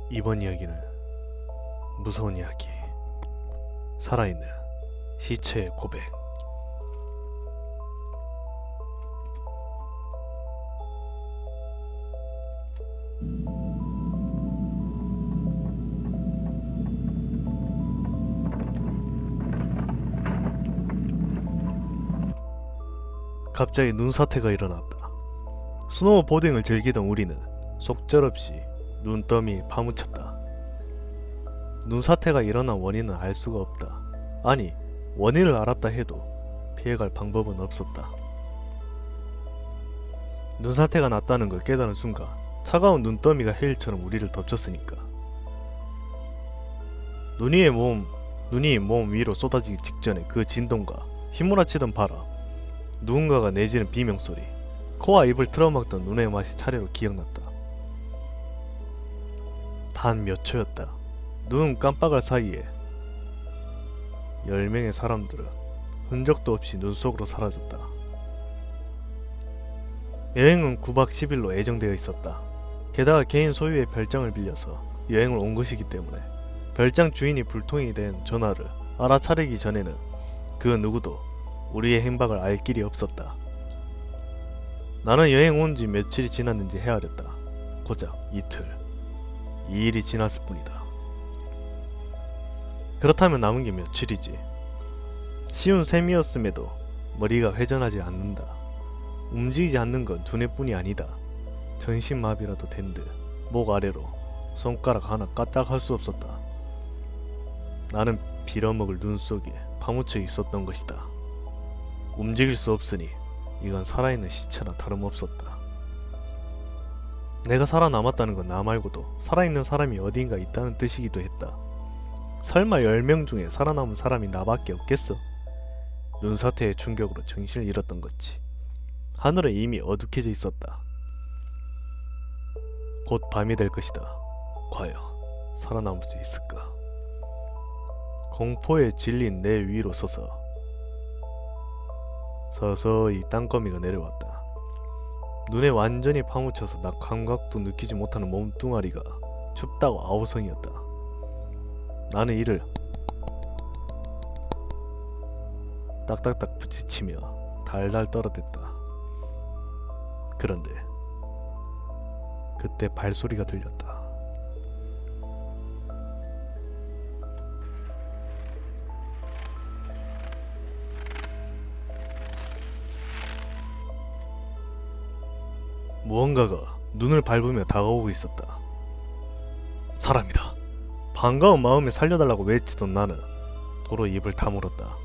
이번 이야기는 무서운 이야기, 살아있는 시체의 고백. 갑자기 눈사태가 일어났다. 스노우보딩을 즐기던 우리는 속절없이 눈더미에 파묻혔다. 눈사태가 일어난 원인은 알 수가 없다. 아니, 원인을 알았다 해도 피해갈 방법은 없었다. 눈사태가 났다는 걸 깨달은 순간 차가운 눈더미가 해일처럼 우리를 덮쳤으니까. 눈이 몸 위로 쏟아지기 직전에 그 진동과 휘몰아치던 바람, 누군가가 내지는 비명소리, 코와 입을 틀어막던 눈의 맛이 차례로 기억났다. 단 몇 초였다. 눈 깜빡할 사이에 10명의 사람들은 흔적도 없이 눈 속으로 사라졌다. 여행은 9박 10일로 예정되어 있었다. 게다가 개인 소유의 별장을 빌려서 여행을 온 것이기 때문에 별장 주인이 불통이 된 전화를 알아차리기 전에는 그 누구도 우리의 행방을 알 길이 없었다. 나는 여행 온 지 며칠이 지났는지 헤아렸다. 고작 이틀, 2일이 지났을 뿐이다. 그렇다면 남은 게 며칠이지. 쉬운 셈이었음에도 머리가 회전하지 않는다. 움직이지 않는 건 두뇌뿐이 아니다. 전신마비라도 된 듯 목 아래로 손가락 하나 까딱할 수 없었다. 나는 빌어먹을 눈 속에 파묻혀 있었던 것이다. 움직일 수 없으니 이건 살아있는 시체나 다름없었다. 내가 살아남았다는 건 나 말고도 살아있는 사람이 어딘가 있다는 뜻이기도 했다. 설마 10명 중에 살아남은 사람이 나밖에 없겠어? 눈사태의 충격으로 정신을 잃었던 거지. 하늘은 이미 어둑해져 있었다. 곧 밤이 될 것이다. 과연 살아남을 수 있을까? 공포에 질린 내 위로 서서히 땅거미가 내려왔다. 눈에 완전히 파묻혀서 나 감각도 느끼지 못하는 몸뚱아리가 춥다고 아우성이었다. 나는 이를 딱딱딱 부딪히며 달달 떨어댔다. 그런데 그때 발소리가 들렸다. 무언가가 눈을 밟으며 다가오고 있었다. 사람이다. 반가운 마음에 살려달라고 외치던 나는 도로 입을 다물었다.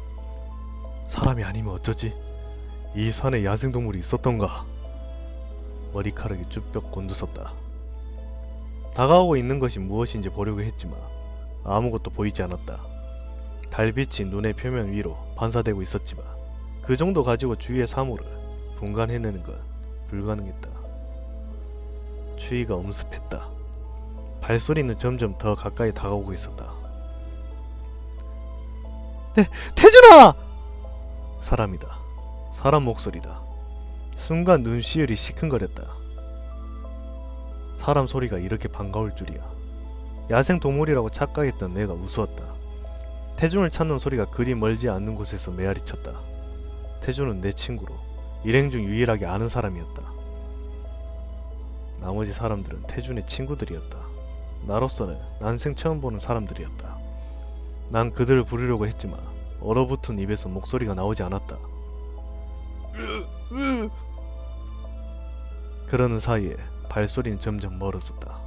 사람이 아니면 어쩌지? 이 산에 야생동물이 있었던가? 머리카락이 쭈뼛 곤두섰다. 다가오고 있는 것이 무엇인지 보려고 했지만 아무것도 보이지 않았다. 달빛이 눈의 표면 위로 반사되고 있었지만 그 정도 가지고 주위의 사물을 분간해내는 건 불가능했다. 추위가 엄습했다. 발소리는 점점 더 가까이 다가오고 있었다. 태준아! 사람이다. 사람 목소리다. 순간 눈시울이 시큰거렸다. 사람 소리가 이렇게 반가울 줄이야. 야생동물이라고 착각했던 내가 우스웠다. 태준을 찾는 소리가 그리 멀지 않는 곳에서 메아리쳤다. 태준은 내 친구로 일행 중 유일하게 아는 사람이었다. 나머지 사람들은 태준의 친구들이었다. 나로서는 난생 처음 보는 사람들이었다. 난 그들을 부르려고 했지만 얼어붙은 입에서 목소리가 나오지 않았다. 그러는 사이에 발소리는 점점 멀어졌다.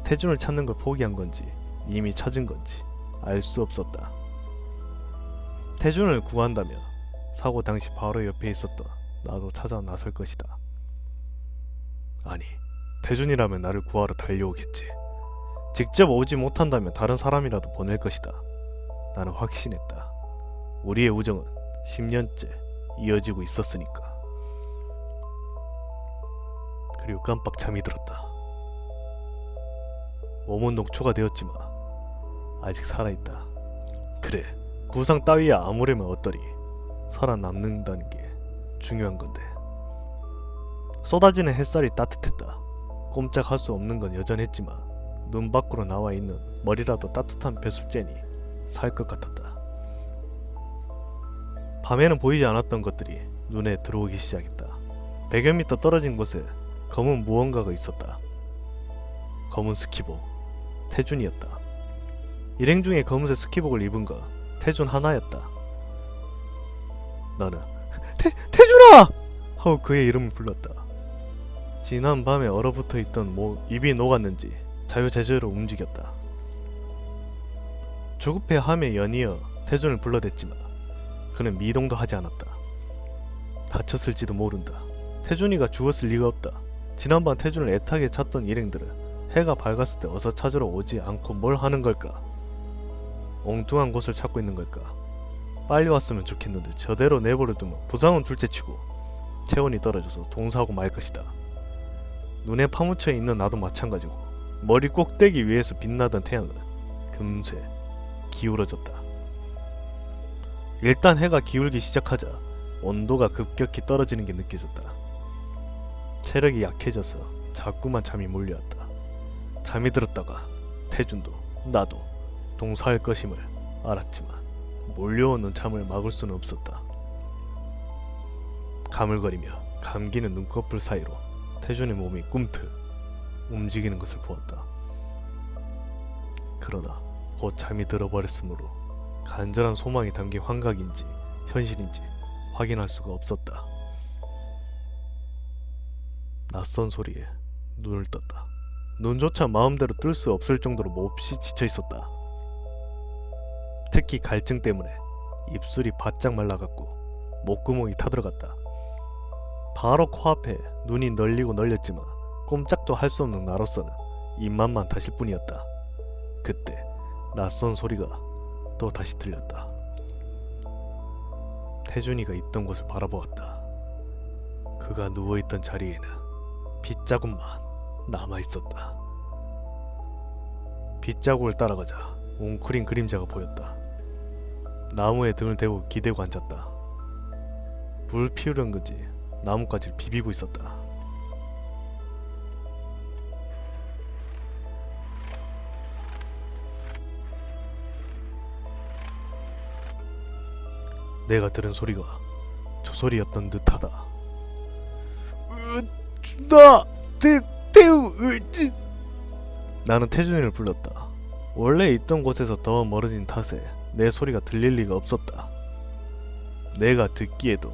태준을 찾는 걸 포기한 건지 이미 찾은 건지 알 수 없었다. 태준을 구한다면 사고 당시 바로 옆에 있었던 나도 찾아 나설 것이다. 아니, 태준이라면 나를 구하러 달려오겠지. 직접 오지 못한다면 다른 사람이라도 보낼 것이다. 나는 확신했다. 우리의 우정은 10년째 이어지고 있었으니까. 그리고 깜빡 잠이 들었다. 몸은 녹초가 되었지만 아직 살아있다. 그래, 부상 따위야 아무래면 어떠리. 살아남는다는 게 중요한 건데. 쏟아지는 햇살이 따뜻했다. 꼼짝할 수 없는 건 여전했지만 눈 밖으로 나와 있는 머리라도 따뜻한 배숫재니 살 것 같았다. 밤에는 보이지 않았던 것들이 눈에 들어오기 시작했다. 100여 미터 떨어진 곳에 검은 무언가가 있었다. 검은 스키복, 태준이었다. 일행 중에 검은색 스키복을 입은 거 태준 하나였다. 나는 태준아! 하고 그의 이름을 불렀다. 지난 밤에 얼어붙어 있던 입이 녹았는지 자유자재로 움직였다. 조급해 함에 연이어 태준을 불러댔지만 그는 미동도 하지 않았다. 다쳤을지도 모른다. 태준이가 죽었을 리가 없다. 지난밤 태준을 애타게 찾던 일행들은 해가 밝았을 때 어서 찾으러 오지 않고 뭘 하는 걸까? 엉뚱한 곳을 찾고 있는 걸까? 빨리 왔으면 좋겠는데 저대로 내버려두면 부상은 둘째치고 체온이 떨어져서 동사하고 말 것이다. 눈에 파묻혀 있는 나도 마찬가지고 머리 꼭대기 위에서 빛나던 태양은 금세 기울어졌다. 일단 해가 기울기 시작하자 온도가 급격히 떨어지는 게 느껴졌다. 체력이 약해져서 자꾸만 잠이 몰려왔다. 잠이 들었다가 태준도 나도 동사할 것임을 알았지만 몰려오는 잠을 막을 수는 없었다. 가물거리며 감기는 눈꺼풀 사이로 태준의 몸이 꿈틀 움직이는 것을 보았다. 그러나 곧 잠이 들어버렸으므로 간절한 소망이 담긴 환각인지 현실인지 확인할 수가 없었다. 낯선 소리에 눈을 떴다. 눈조차 마음대로 뜰 수 없을 정도로 몹시 지쳐있었다. 특히 갈증 때문에 입술이 바짝 말라갔고 목구멍이 타들어갔다. 바로 코앞에 눈이 널리고 널렸지만 꼼짝도 할 수 없는 나로서는 입맛만 다실 뿐이었다. 그때 낯선 소리가 또 다시 들렸다. 태준이가 있던 곳을 바라보았다. 그가 누워있던 자리에는 빗자국만 남아있었다. 빗자국을 따라가자 웅크린 그림자가 보였다. 나무에 등을 대고 기대고 앉았다. 불 피우려는 건지 나뭇가지를 비비고 있었다. 내가 들은 소리가 저 소리였던 듯하다. 나는 태준이를 불렀다. 원래 있던 곳에서 더 멀어진 탓에 내 소리가 들릴 리가 없었다. 내가 듣기에도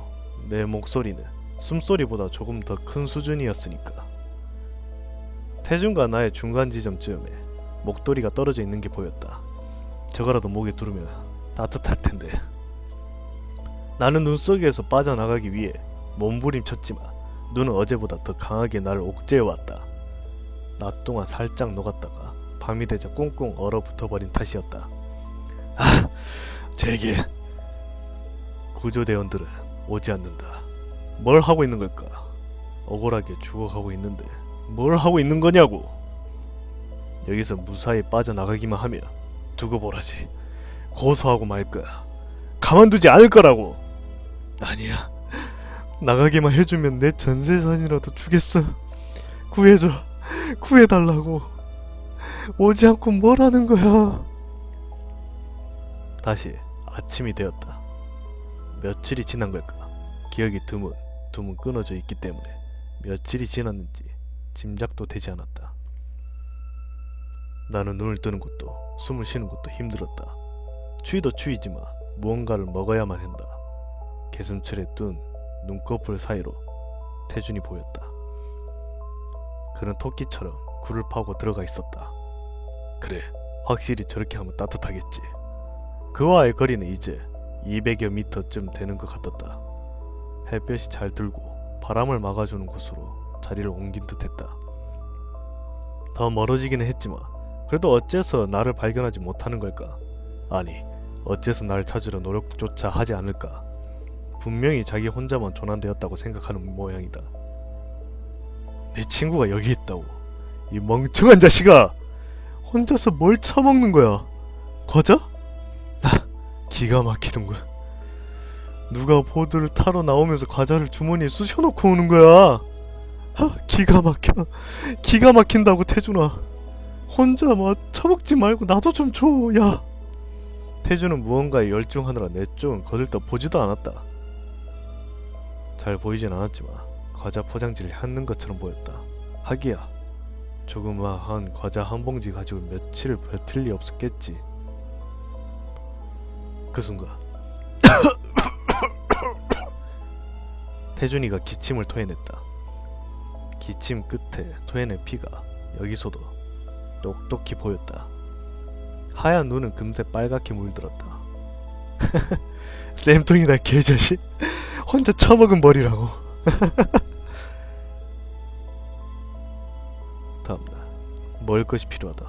내 목소리는 숨소리보다 조금 더 큰 수준이었으니까. 태준과 나의 중간 지점쯤에 목도리가 떨어져 있는 게 보였다. 저거라도 목에 두르면 따뜻할 텐데. 나는 눈 속에서 빠져나가기 위해 몸부림쳤지만 눈은 어제보다 더 강하게 나를 옥죄해왔다. 낮 동안 살짝 녹았다가 밤이 되자 꽁꽁 얼어붙어버린 탓이었다. 제게 구조대원들은 오지 않는다. 뭘 하고 있는 걸까? 억울하게 죽어가고 있는데 뭘 하고 있는 거냐고. 여기서 무사히 빠져나가기만 하면 두고 보라지. 고소하고 말 거야. 가만두지 않을 거라고. 아니야. 나가기만 해주면 내 전재산이라도 주겠어. 구해줘. 구해달라고. 오지 않고 뭘 하는 거야. 다시 아침이 되었다. 며칠이 지난 걸까? 기억이 드문 끊어져 있기 때문에 며칠이 지났는지 짐작도 되지 않았다. 나는 눈을 뜨는 것도 숨을 쉬는 것도 힘들었다. 추위도 추위지만 무언가를 먹어야만 한다. 개슴철에 뜬 눈꺼풀 사이로 태준이 보였다. 그는 토끼처럼 굴을 파고 들어가 있었다. 그래, 확실히 저렇게 하면 따뜻하겠지. 그와의 거리는 이제 200여 미터쯤 되는 것 같았다. 햇볕이 잘 들고 바람을 막아주는 곳으로 자리를 옮긴 듯했다. 더 멀어지기는 했지만 그래도 어째서 나를 발견하지 못하는 걸까? 아니, 어째서 나를 찾으려 노력조차 하지 않을까? 분명히 자기 혼자만 조난되었다고 생각하는 모양이다. 내 친구가 여기 있다고. 이 멍청한 자식아! 혼자서 뭘 처먹는 거야? 과자? 기가 막히는군. 누가 보드를 타러 나오면서 과자를 주머니에 쑤셔놓고 오는 거야. 기가 막혀. 기가 막힌다고 태준아. 혼자 뭐 처먹지 말고 나도 좀 줘, 야. 태주는 무언가에 열중하느라 내 쪽은 거들떠 보지도 않았다. 잘 보이진 않았지만 과자 포장지를 핥는 것처럼 보였다. 하기야 조그마한 과자 한 봉지 가지고 며칠을 버틸 리 없었겠지. 그 순간 태준이가 기침을 토해냈다. 기침 끝에 토해낸 피가 여기서도 똑똑히 보였다. 하얀 눈은 금세 빨갛게 물들었다. 쌤통이다 개자식. 혼자 처먹은 머리라고. 다음날 먹을 것이 필요하다.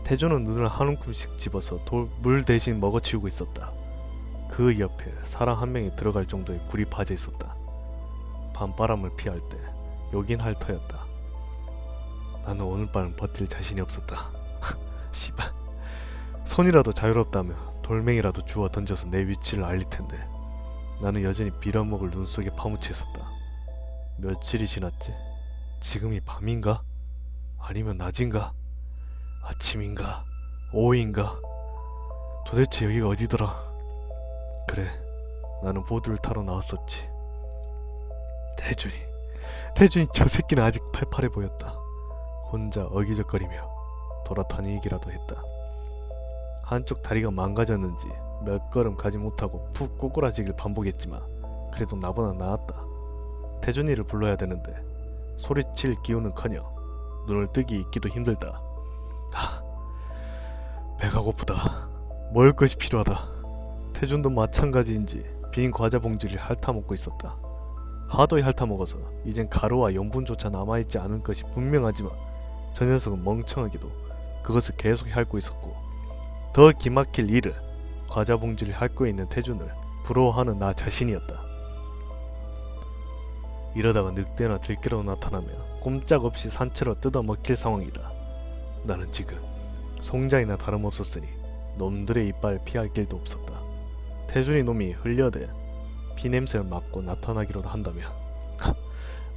태준은 눈을 한 움큼씩 집어서 물 대신 먹어치우고 있었다. 그 옆에 사람 한 명이 들어갈 정도의 굴이 파져 있었다. 밤바람을 피할 때 여긴 할 터였다. 나는 오늘 밤은 버틸 자신이 없었다. 씨발. 손이라도 자유롭다면 돌멩이라도 주워 던져서 내 위치를 알릴 텐데 나는 여전히 빌어먹을 눈 속에 파묻혀 있었다. 며칠이 지났지? 지금이 밤인가? 아니면 낮인가? 아침인가? 오후인가? 도대체 여기가 어디더라? 그래, 나는 보드를 타러 나왔었지. 태준이 저 새끼는 아직 팔팔해 보였다. 혼자 어기적거리며 돌아다니기라도 했다. 한쪽 다리가 망가졌는지 몇 걸음 가지 못하고 푹 꼬꾸라지길 반복했지만 그래도 나보다 나았다. 태준이를 불러야 되는데 소리칠 기운은커녕 눈을 뜨기 있기도 힘들다. 배가 고프다. 먹을 것이 필요하다. 태준도 마찬가지인지 빈 과자 봉지를 핥아먹고 있었다. 하도 핥아먹어서 이젠 가루와 염분조차 남아있지 않은 것이 분명하지만 저 녀석은 멍청하게도 그것을 계속 핥고 있었고 더 기막힐 일은 과자 봉지를 핥고 있는 태준을 부러워하는 나 자신이었다. 이러다가 늑대나 들깨로 나타나며 꼼짝없이 산채로 뜯어먹힐 상황이다. 나는 지금 송장이나 다름없었으니 놈들의 이빨 피할 길도 없었다. 태준이 놈이 흘려대 피냄새를 맡고 나타나기로도 한다면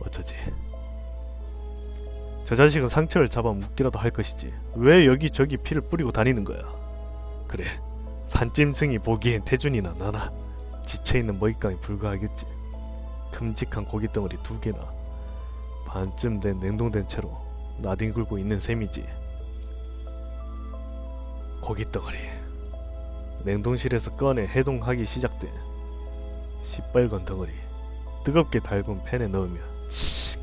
어쩌지. 저 자식은 상처를 잡아 묶기라도 할 것이지 왜 여기저기 피를 뿌리고 다니는 거야. 그래, 산짐승이 보기엔 태준이나 나나 지쳐있는 먹잇감에 불과하겠지. 큼직한 고깃덩어리 2개나 반쯤 된 냉동된 채로 나뒹굴고 있는 셈이지. 고깃덩어리 냉동실에서 꺼내 해동하기 시작된 시뻘건 덩어리 뜨겁게 달군 팬에 넣으면 칙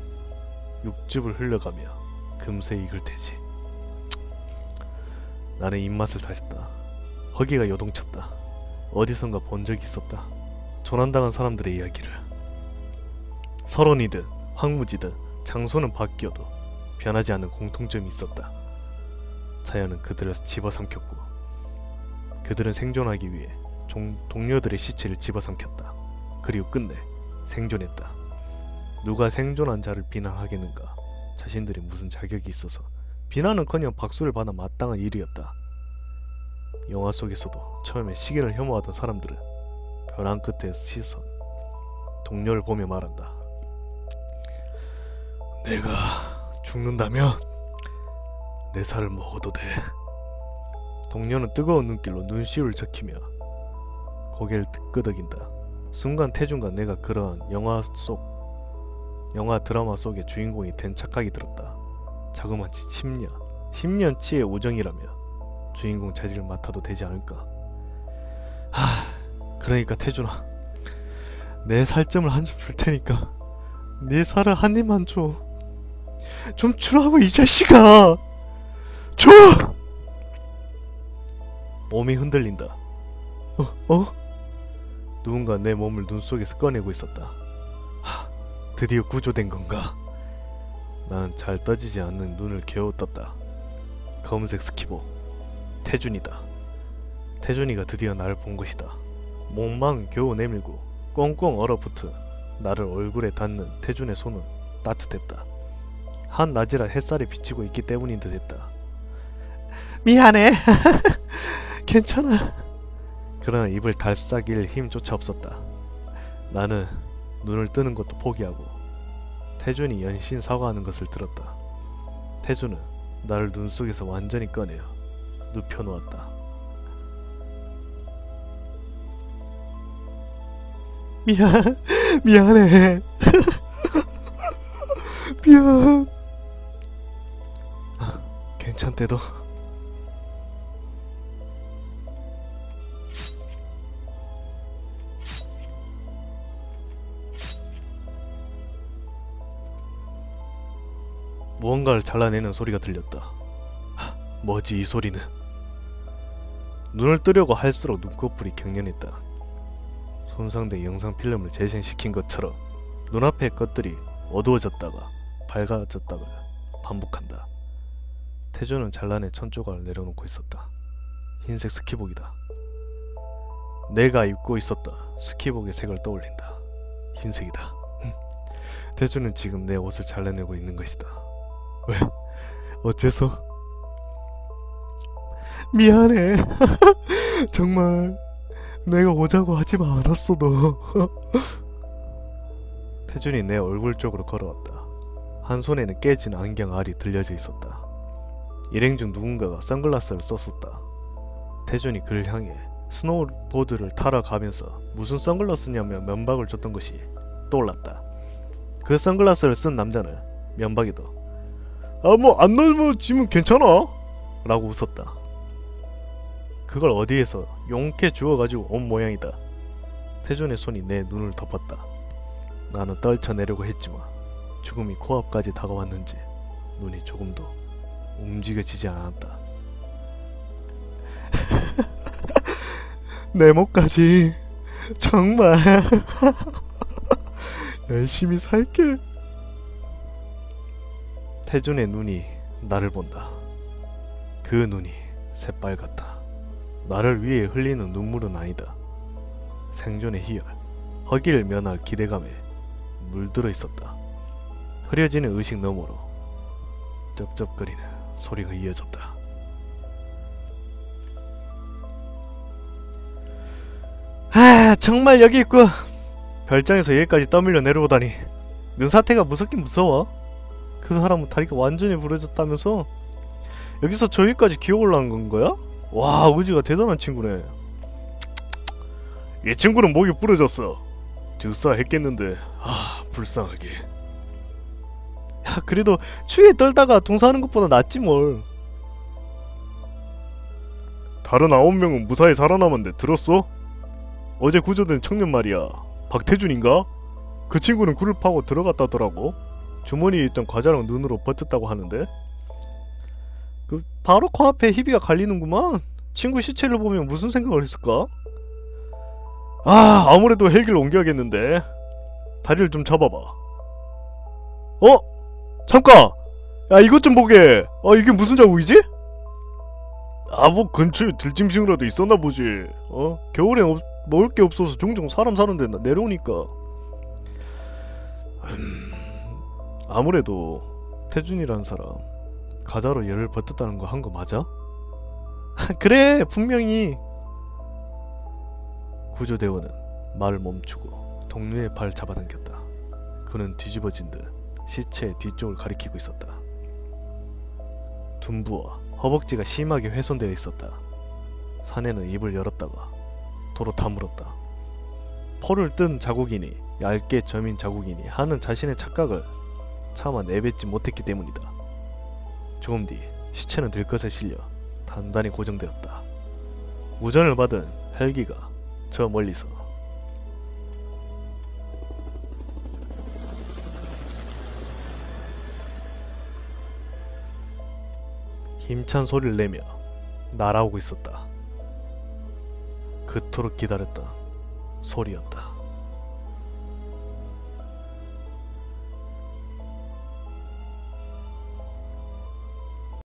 육즙을 흘려가며 금세 익을 테지. 나는 입맛을 다졌다. 허기가 요동쳤다. 어디선가 본 적이 있었다. 조난당한 사람들의 이야기를. 설원이든 황무지든 장소는 바뀌어도 변하지 않는 공통점이 있었다. 자연은 그들을 집어삼켰고 그들은 생존하기 위해 동료들의 시체를 집어삼켰다. 그리고 끝내 생존했다. 누가 생존한 자를 비난하겠는가. 자신들이 무슨 자격이 있어서. 비난은커녕 박수를 받아 마땅한 일이었다. 영화 속에서도 처음에 시계를 혐오하던 사람들은 벼랑 끝에 시선 동료를 보며 말한다. 내가 죽는다면 내 살을 먹어도 돼. 동료는 뜨거운 눈길로 눈시울을 적히며 고개를 끄덕인다. 순간 태준과 내가 그러한 영화 드라마 속의 주인공이 된 착각이 들었다. 자그마치 10년치의 우정이라며 주인공 자질을 맡아도 되지 않을까. 그러니까 태준아, 내 살점을 한 점 줄 테니까 네 살을 한 입만 줘. 좀 주라고 이 자식아. 줘! 몸이 흔들린다. 누군가 내 몸을 눈 속에서 꺼내고 있었다. 드디어 구조된 건가? 나는 잘 떠지지 않는 눈을 겨우 떴다. 검은색 스키복 태준이다. 태준이가 드디어 나를 본 것이다. 몸만 겨우 내밀고 꽁꽁 얼어붙은 나를 얼굴에 닿는 태준의 손은 따뜻했다. 한낮이라 햇살이 비치고 있기 때문인 듯 했다. 미안해. 괜찮아. 그러나 입을 달싹일 힘조차 없었다. 나는 눈을 뜨는 것도 포기하고 태준이 연신 사과하는 것을 들었다. 태준은 나를 눈 속에서 완전히 꺼내어 눕혀놓았다. 미안해. 미안. 괜찮대도. 무언가를 잘라내는 소리가 들렸다. 뭐지 이 소리는? 눈을 뜨려고 할수록 눈꺼풀이 경련했다. 손상된 영상 필름을 재생시킨 것처럼 눈앞의 것들이 어두워졌다가 밝아졌다가 반복한다. 태조는 잘라낸 천조각을 내려놓고 있었다. 흰색 스키복이다. 내가 입고 있었다. 스키복의 색을 떠올린다. 흰색이다. 태조는 지금 내 옷을 잘라내고 있는 것이다. 왜? 어째서? 미안해. 정말 내가 오자고 하지만 않았어 너. 태준이 내 얼굴 쪽으로 걸어왔다. 한 손에는 깨진 안경 알이 들려져 있었다. 일행 중 누군가가 선글라스를 썼었다. 태준이 그를 향해 스노우보드를 타러 가면서 무슨 선글라스냐며 면박을 줬던 것이 떠올랐다. 그 선글라스를 쓴 남자는 면박에도 뭐 안 넘어지면 괜찮아 라고 웃었다. 그걸 어디에서 용케 주워가지고 온 모양이다. 태준의 손이 내 눈을 덮었다. 나는 떨쳐내려고 했지만 죽음이 코앞까지 다가왔는지 눈이 조금도 움직여지지 않았다. 내 목까지 정말 열심히 살게. 태준의 눈이 나를 본다. 그 눈이 새빨갛다. 나를 위해 흘리는 눈물은 아니다. 생존의 희열, 허기를 면할 기대감에 물들어 있었다. 흐려지는 의식 너머로 쩝쩝거리는 소리가 이어졌다. 정말 여기 있고 별장에서 여기까지 떠밀려 내려오다니. 눈사태가 무섭긴 무서워. 그 사람은 다리가 완전히 부러졌다면서 여기서 저기까지 기어 올라간 건 거야? 와, 의지가 대단한 친구네. 이 친구는 목이 부러졌어. 즉사했겠는데 불쌍하게. 야, 그래도 추위에 떨다가 동사하는 것보다 낫지 뭘. 다른 9명은 무사히 살아남았는데 들었어? 어제 구조된 청년 말이야. 박태준인가? 그 친구는 굴을 파고 들어갔다더라고. 주머니에 있던 과자랑 눈으로 버텼다고 하는데 그 바로 코앞에 희비가 갈리는구만. 친구 시체를 보면 무슨 생각을 했을까? 아무래도 헬기를 옮겨야겠는데. 다리를 좀 잡아봐. 잠깐! 야, 이것 좀 보게. 이게 무슨 자국이지? 뭐 근처에 들짐승이라도 있었나 보지. 겨울엔 먹을 게 없어서 종종 사람 사는 데 내려오니까. 아무래도 태준이라는 사람 가자로 열을 버텼다는 거 한 거 맞아? 그래, 분명히. 구조대원은 말을 멈추고 동료의 발을 잡아당겼다. 그는 뒤집어진 듯 시체의 뒤쪽을 가리키고 있었다. 둔부와 허벅지가 심하게 훼손되어 있었다. 사내는 입을 열었다가 도로 다물었다. 포를 뜬 자국이니 얇게 점인 자국이니 하는 자신의 착각을 차마 내뱉지 못했기 때문이다. 조금 뒤 시체는 들것에 실려 단단히 고정되었다. 무전을 받은 헬기가 저 멀리서 힘찬 소리를 내며 날아오고 있었다. 그토록 기다렸던 소리였다.